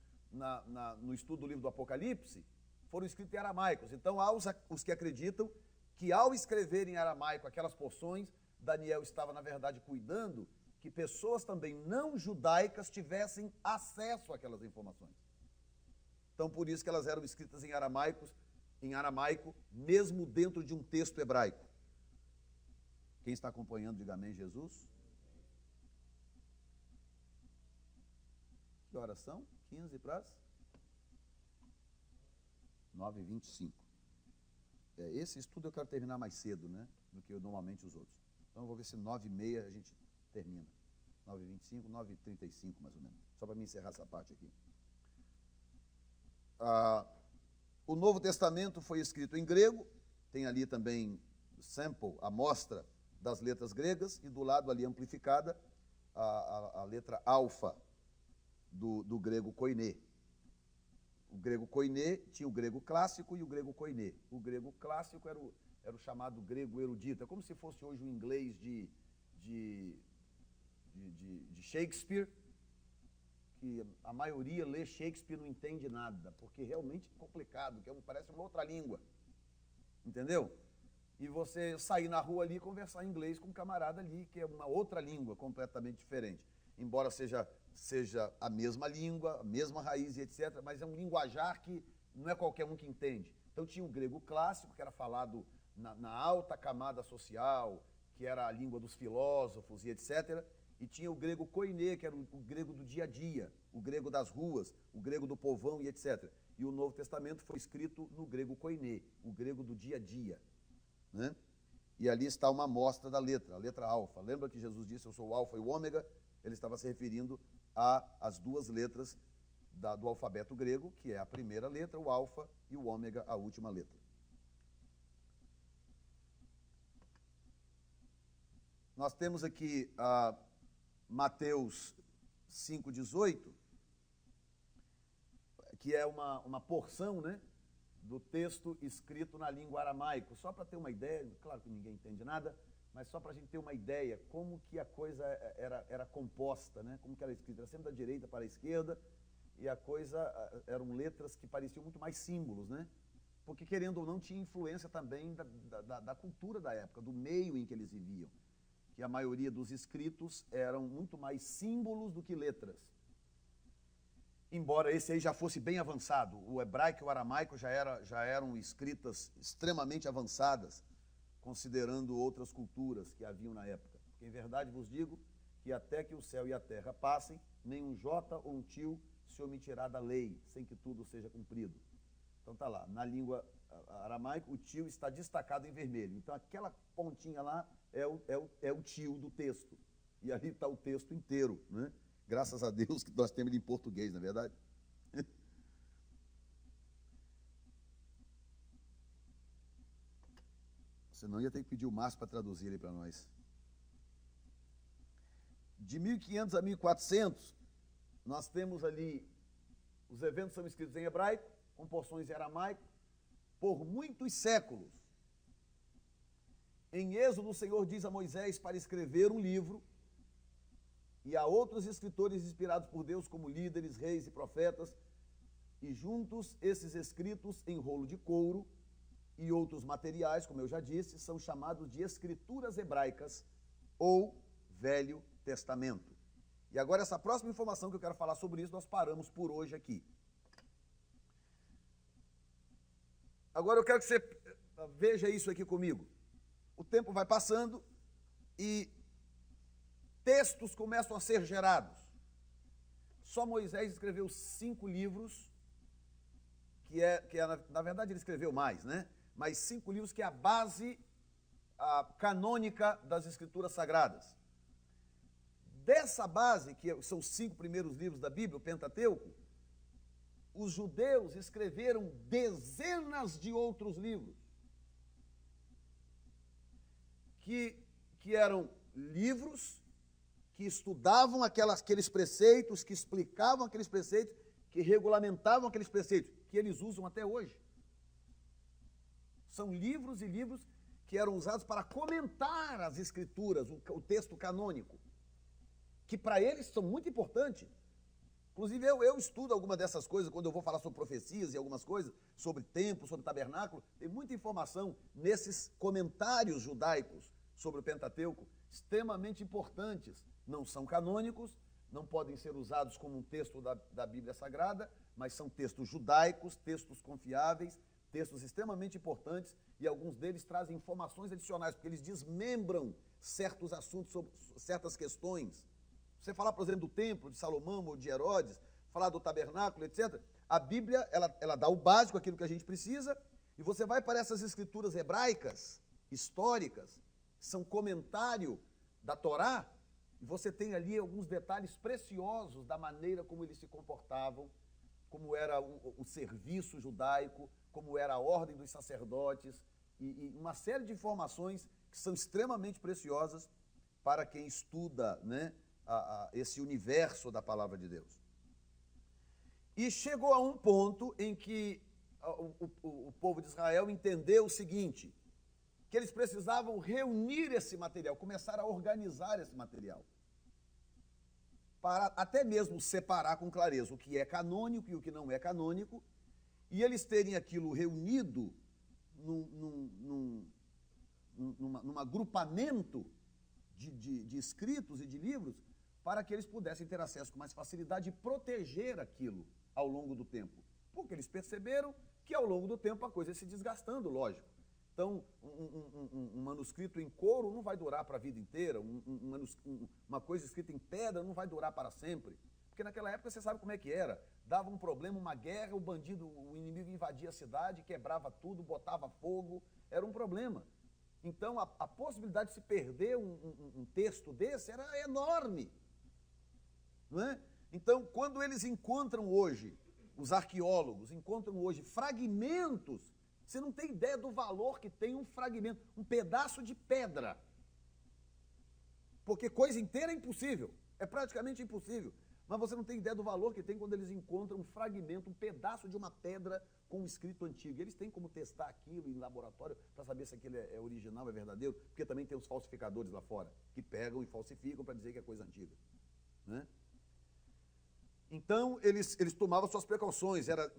no estudo do livro do Apocalipse, foram escritos em aramaicos. Então, há os que acreditam que, ao escrever em aramaico aquelas porções, Daniel estava, na verdade, cuidando que pessoas também não judaicas tivessem acesso àquelas informações. Então, por isso que elas eram escritas em aramaico, mesmo dentro de um texto hebraico. Quem está acompanhando, diga amém, Jesus. Que horas são? 15 para as 9h25. Esse estudo eu quero terminar mais cedo, né, do que normalmente os outros. Então eu vou ver se 9h30 a gente termina. 9h25, 9h35 mais ou menos. Só para me encerrar essa parte aqui. O Novo Testamento foi escrito em grego, tem ali também sample, amostra das letras gregas, e do lado ali amplificada a letra alfa do grego koiné. O grego koiné tinha o grego clássico e o grego koiné. O grego clássico era o chamado grego erudito. É como se fosse hoje o inglês de Shakespeare, que a maioria lê Shakespeare e não entende nada, porque realmente é complicado, que parece uma outra língua. Entendeu? E você sair na rua ali e conversar em inglês com um camarada ali, que é uma outra língua completamente diferente. Embora seja a mesma língua, a mesma raiz e etc., mas é um linguajar que não é qualquer um que entende. Então tinha o grego clássico, que era falado na alta camada social, que era a língua dos filósofos e etc., e tinha o grego koiné, que era o grego do dia a dia, o grego das ruas, o grego do povão e etc. E o Novo Testamento foi escrito no grego koiné, o grego do dia a dia, né? E ali está uma amostra da letra, a letra alfa. Lembra que Jesus disse, eu sou o alfa e o ômega? Ele estava se referindo às duas letras do alfabeto grego, que é a primeira letra, o alfa, e o ômega, a última letra. Nós temos aqui Mateus 5,18, que é uma porção, né, do texto escrito na língua aramaico. Só para ter uma ideia, claro que ninguém entende nada, mas só para a gente ter uma ideia como que a coisa era composta, né? Como que era escrita. Era sempre da direita para a esquerda, e a coisa eram letras que pareciam muito mais símbolos, né? Porque, querendo ou não, tinha influência também da cultura da época, do meio em que eles viviam. Que a maioria dos escritos eram muito mais símbolos do que letras. Embora esse aí já fosse bem avançado, o hebraico e o aramaico já eram escritas extremamente avançadas, considerando outras culturas que haviam na época. Porque, em verdade, vos digo que até que o céu e a terra passem, nenhum jota ou um tio se omitirá da lei, sem que tudo seja cumprido. Então tá lá, na língua aramaica, o tio está destacado em vermelho. Então aquela pontinha lá é o tio do texto. E ali está o texto inteiro, né? Graças a Deus que nós temos ele em português, não é verdade? Senão ia ter que pedir o Márcio para traduzir ele para nós. De 1500 a 1400, nós temos ali, os eventos são escritos em hebraico, com porções em aramaico, por muitos séculos. Em Êxodo, o Senhor diz a Moisés para escrever um livro, e a outros escritores inspirados por Deus, como líderes, reis e profetas, e juntos esses escritos em rolo de couro e outros materiais, como eu já disse, são chamados de escrituras hebraicas ou Velho Testamento. E agora essa próxima informação que eu quero falar sobre isso, nós paramos por hoje aqui. Agora eu quero que você veja isso aqui comigo. O tempo vai passando e textos começam a ser gerados. Só Moisés escreveu 5 livros, na verdade ele escreveu mais, né? Mas 5 livros que é a base canônica das Escrituras Sagradas. Dessa base, que são os 5 primeiros livros da Bíblia, o Pentateuco, os judeus escreveram dezenas de outros livros, que eram livros que estudavam aqueles preceitos, que explicavam aqueles preceitos, que regulamentavam aqueles preceitos, que eles usam até hoje. São livros e livros que eram usados para comentar as Escrituras, o texto canônico, que para eles são muito importantes. Inclusive, eu estudo alguma dessas coisas, quando eu vou falar sobre profecias e algumas coisas, sobre templo, sobre tabernáculo, tem muita informação nesses comentários judaicos sobre o Pentateuco, extremamente importantes. Não são canônicos, não podem ser usados como um texto da Bíblia Sagrada, mas são textos judaicos, textos confiáveis, textos extremamente importantes, e alguns deles trazem informações adicionais, porque eles desmembram certos assuntos, sobre certas questões. Você falar, por exemplo, do templo de Salomão ou de Herodes, falar do tabernáculo, etc., a Bíblia, ela dá o básico, aquilo que a gente precisa, e você vai para essas escrituras hebraicas, históricas, que são comentário da Torá, e você tem ali alguns detalhes preciosos da maneira como eles se comportavam, como era o serviço judaico, como era a ordem dos sacerdotes, e uma série de informações que são extremamente preciosas para quem estuda, né, esse universo da palavra de Deus. E chegou a um ponto em que o povo de Israel entendeu o seguinte, que eles precisavam reunir esse material, começar a organizar esse material, para até mesmo separar com clareza o que é canônico e o que não é canônico, e eles terem aquilo reunido num agrupamento de escritos e de livros, para que eles pudessem ter acesso com mais facilidade e proteger aquilo ao longo do tempo. Porque eles perceberam que ao longo do tempo a coisa ia se desgastando, lógico. Então, um manuscrito em couro não vai durar para a vida inteira, uma coisa escrita em pedra não vai durar para sempre. Porque naquela época você sabe como é que era. Dava um problema, uma guerra, o inimigo invadia a cidade, quebrava tudo, botava fogo, era um problema. Então, a possibilidade de se perder um texto desse era enorme. Não é? Então, quando eles encontram hoje, os arqueólogos encontram hoje fragmentos, você não tem ideia do valor que tem um fragmento, um pedaço de pedra. Porque coisa inteira é impossível, é praticamente impossível. Mas você não tem ideia do valor que tem quando eles encontram um fragmento, um pedaço de uma pedra com um escrito antigo. Eles têm como testar aquilo em laboratório para saber se aquilo é original, é verdadeiro, porque também tem os falsificadores lá fora, que pegam e falsificam para dizer que é coisa antiga. Né? Então, eles tomavam suas precauções, era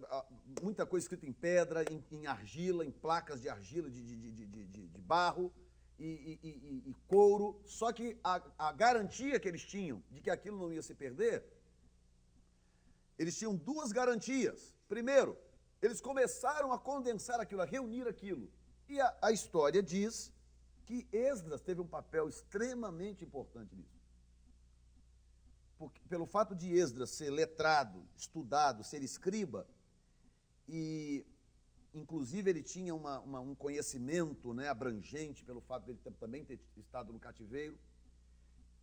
muita coisa escrita em pedra, em argila, em placas de argila, de barro e couro, só que a garantia que eles tinham de que aquilo não ia se perder, eles tinham 2 garantias. Primeiro, eles começaram a condensar aquilo, a reunir aquilo, e a história diz que Esdras teve um papel extremamente importante nisso. pelo fato de Esdras ser letrado, estudado, ser escriba, e inclusive ele tinha um conhecimento, né, abrangente, pelo fato de ele também ter estado no cativeiro,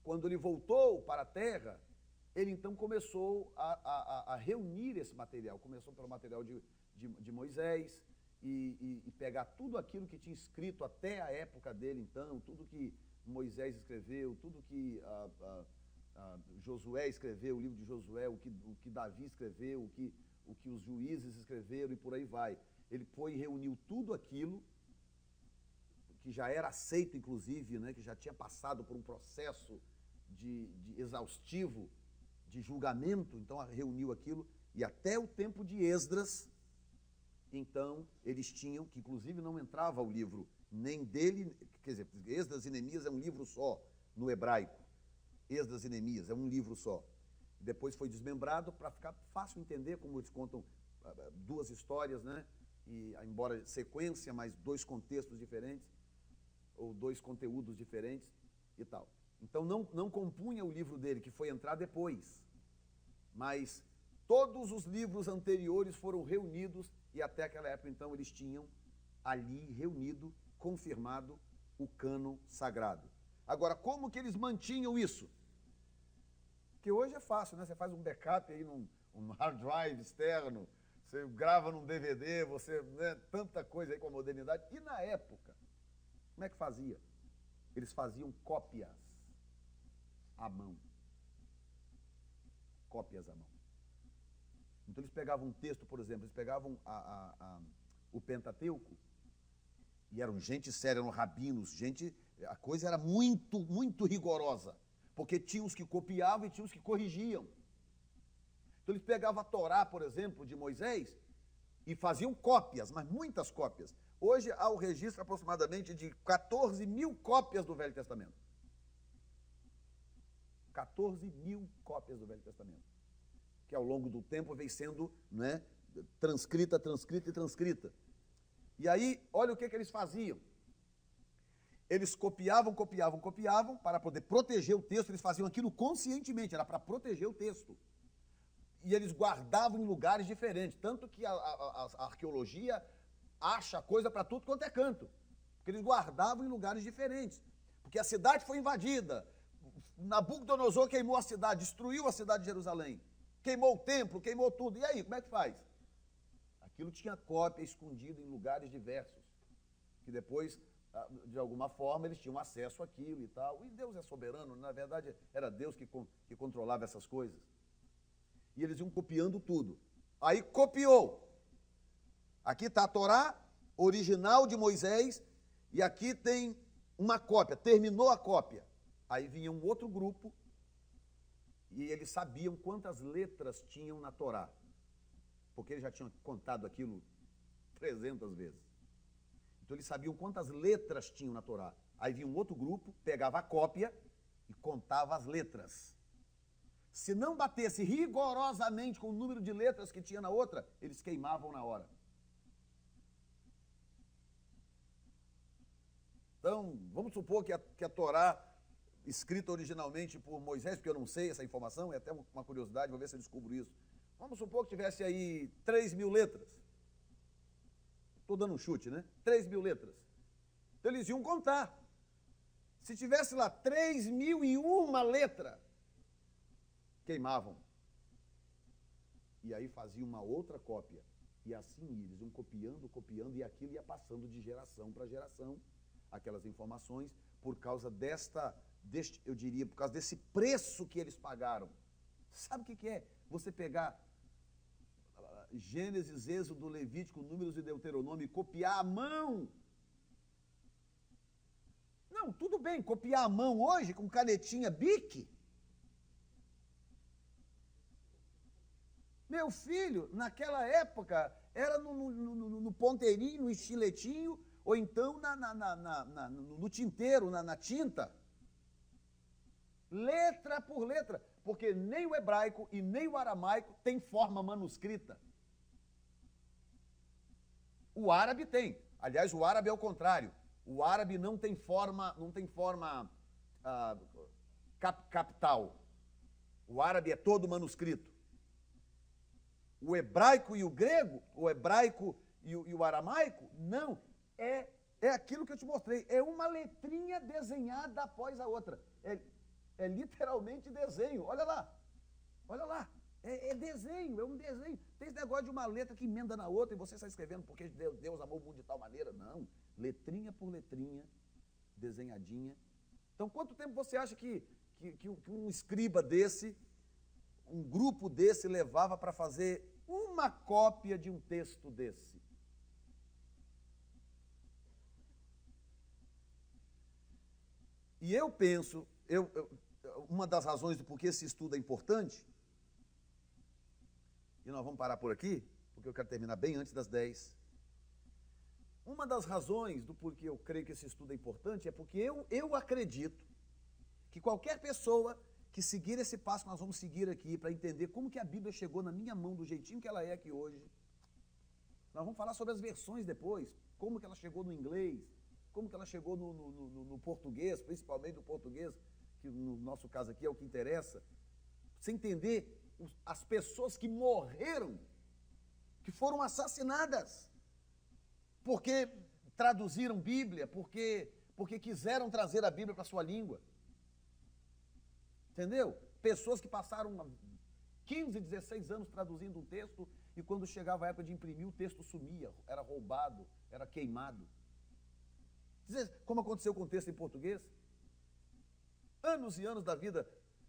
quando ele voltou para a terra, ele então começou a reunir esse material. Começou pelo material de Moisés e pegar tudo aquilo que tinha escrito até a época dele, então, tudo que Moisés escreveu, tudo que Josué escreveu, o livro de Josué, o que Davi escreveu, o que os juízes escreveram e por aí vai. Ele foi e reuniu tudo aquilo que já era aceito, inclusive, né, que já tinha passado por um processo de exaustivo, de julgamento, então reuniu aquilo, e até o tempo de Esdras, então, eles tinham, que inclusive não entrava o livro nem dele, quer dizer, Esdras e Neemias é um livro só, no hebraico. Esdras e Neemias é um livro só. Depois foi desmembrado para ficar fácil entender, como eles contam duas histórias, né? E, embora sequência, mas dois contextos diferentes, ou dois conteúdos diferentes e tal. Então, não compunha o livro dele, que foi entrar depois. Mas todos os livros anteriores foram reunidos e até aquela época, então, eles tinham ali reunido, confirmado o cânon sagrado. Agora, como que eles mantinham isso? Porque hoje é fácil, né? Você faz um backup aí num hard drive externo, você grava num DVD, você, né, tanta coisa aí com a modernidade. E na época, como é que fazia? Eles faziam cópias à mão. Cópias à mão. Então eles pegavam um texto, por exemplo, eles pegavam o Pentateuco, e eram gente séria, eram rabinos, a coisa era muito, muito rigorosa, porque tinha os que copiavam e tinha os que corrigiam. Então eles pegavam a Torá, por exemplo, de Moisés, e faziam cópias, mas muitas cópias. Hoje há o registro aproximadamente de 14 mil cópias do Velho Testamento. 14 mil cópias do Velho Testamento, que ao longo do tempo vem sendo, né, transcrita. E aí, olha o que eles faziam. Eles copiavam para poder proteger o texto, eles faziam aquilo conscientemente, era para proteger o texto. E eles guardavam em lugares diferentes, tanto que a arqueologia acha coisa para tudo quanto é canto, porque eles guardavam em lugares diferentes, porque a cidade foi invadida, Nabucodonosor queimou a cidade, destruiu a cidade de Jerusalém, queimou o templo, queimou tudo, e aí, como é que faz? Aquilo tinha cópia escondida em lugares diversos, que depois, de alguma forma, eles tinham acesso àquilo e tal, e Deus é soberano, na verdade era Deus que controlava essas coisas, e eles iam copiando tudo. Aí copiou, aqui está a Torá, original de Moisés, e aqui tem uma cópia, terminou a cópia. Aí vinha um outro grupo e eles sabiam quantas letras tinham na Torá, porque eles já tinham contado aquilo 300 vezes. Então eles sabiam quantas letras tinham na Torá. Aí vinha um outro grupo, pegava a cópia e contava as letras. Se não batesse rigorosamente com o número de letras que tinha na outra, eles queimavam na hora. Então, vamos supor que a Torá, escrita originalmente por Moisés, porque eu não sei essa informação, é até uma curiosidade, vou ver se eu descubro isso. Vamos supor que tivesse aí 3.000 letras. Estou dando um chute, né? 3.000 letras. Então eles iam contar. Se tivesse lá 3.001 letra, queimavam. E aí faziam uma outra cópia. E assim eles iam copiando, e aquilo ia passando de geração para geração, aquelas informações, por causa eu diria, por causa desse preço que eles pagaram. Sabe o que é? Você pegar Gênesis, Êxodo, Levítico, Números e Deuteronômio e copiar à mão. Não, tudo bem, copiar à mão hoje com canetinha Bic. Meu filho, naquela época, era no ponteirinho, no estiletinho, ou então no tinteiro, na tinta. Letra por letra, porque nem o hebraico e nem o aramaico tem forma manuscrita. O árabe tem. Aliás, o árabe é o contrário. O árabe não tem forma capital. O árabe é todo manuscrito. O hebraico e o grego, o hebraico e o aramaico, não. É aquilo que eu te mostrei. É uma letrinha desenhada após a outra. É literalmente desenho. Olha lá. Olha lá. É desenho, é um desenho. Tem esse negócio de uma letra que emenda na outra e você está escrevendo porque Deus amou o mundo de tal maneira. Não. Letrinha por letrinha, desenhadinha. Então, quanto tempo você acha que um escriba desse, um grupo desse, levava para fazer uma cópia de um texto desse? E eu penso, uma das razões do porquê esse estudo é importante, e nós vamos parar por aqui, porque eu quero terminar bem antes das 10. Uma das razões do porquê eu creio que esse estudo é importante é porque eu acredito que qualquer pessoa que seguir esse passo que nós vamos seguir aqui para entender como que a Bíblia chegou na minha mão do jeitinho que ela é aqui hoje. Nós vamos falar sobre as versões depois, como que ela chegou no inglês, como que ela chegou no português, principalmente no português, que no nosso caso aqui é o que interessa. Você entender as pessoas que morreram, que foram assassinadas, porque traduziram Bíblia, porque quiseram trazer a Bíblia para a sua língua. Entendeu? Pessoas que passaram 15, 16 anos traduzindo um texto e quando chegava a época de imprimir, o texto sumia, era roubado, era queimado. Como aconteceu com o texto em português? Anos e anos da vida,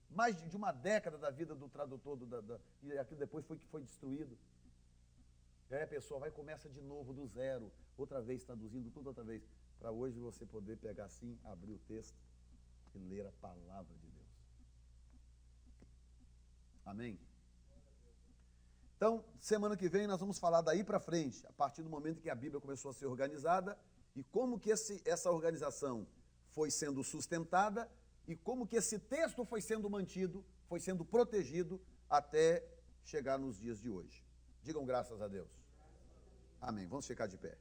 mais de uma década da vida do tradutor, e aquilo depois foi destruído. E aí a pessoa vai e começa de novo, do zero, outra vez traduzindo tudo outra vez, para hoje você poder pegar assim, abrir o texto e ler a palavra de Deus. Amém? Então, semana que vem nós vamos falar daí para frente, a partir do momento que a Bíblia começou a ser organizada e como que essa organização foi sendo sustentada e como que esse texto foi sendo mantido, foi sendo protegido até chegar nos dias de hoje. Digam graças a Deus. Amém. Vamos ficar de pé.